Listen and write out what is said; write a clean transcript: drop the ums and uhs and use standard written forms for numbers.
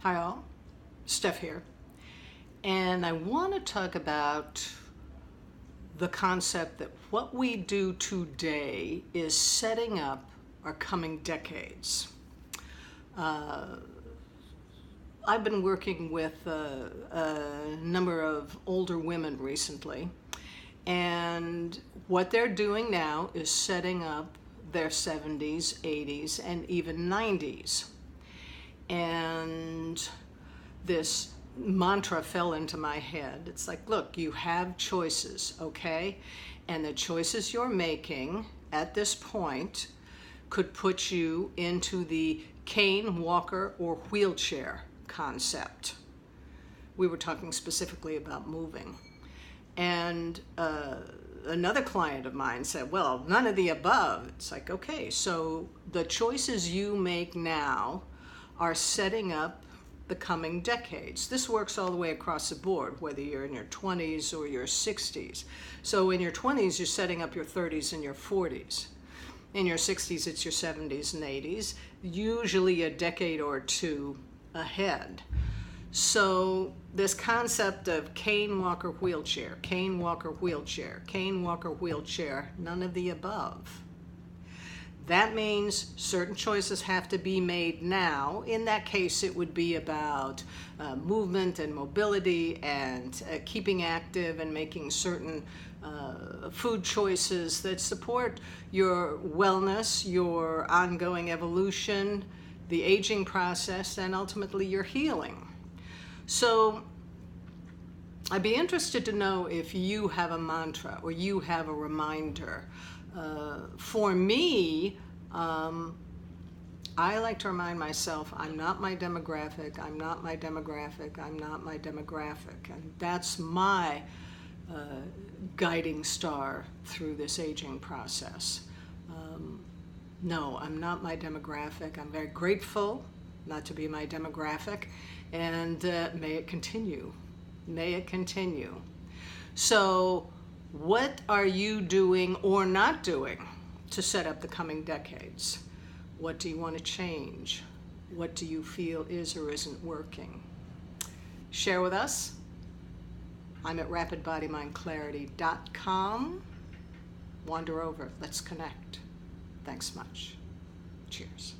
Hi all, Steph here, and I want to talk about the concept that what we do today is setting up our coming decades. I've been working with a number of older women recently, and what they're doing now is setting up their 70s, 80s, and even 90s. And this mantra fell into my head. It's like, look, you have choices, okay? And the choices you're making at this point could put you into the cane, walker, or wheelchair concept. We were talking specifically about moving. And another client of mine said, well, none of the above. It's like, okay, so the choices you make now are setting up the coming decades. This works all the way across the board, whether you're in your 20s or your 60s. So in your 20s, you're setting up your 30s and your 40s. In your 60s, it's your 70s and 80s, usually a decade or two ahead. So this concept of cane, walker, wheelchair, cane, walker, wheelchair, cane, walker, wheelchair, none of the above. That means certain choices have to be made now. In that case, it would be about movement and mobility and keeping active and making certain food choices that support your wellness, your ongoing evolution, the aging process, and ultimately your healing. So I'd be interested to know if you have a mantra or you have a reminder. For me, I like to remind myself, I'm not my demographic, I'm not my demographic, I'm not my demographic. And that's my guiding star through this aging process. No, I'm not my demographic. I'm very grateful not to be my demographic, and may it continue. May it continue. So what are you doing or not doing to set up the coming decades? What do you want to change? What do you feel is or isn't working? Share with us. I'm at rapidbodymindclarity.com. Wander over. Let's connect. Thanks much. Cheers.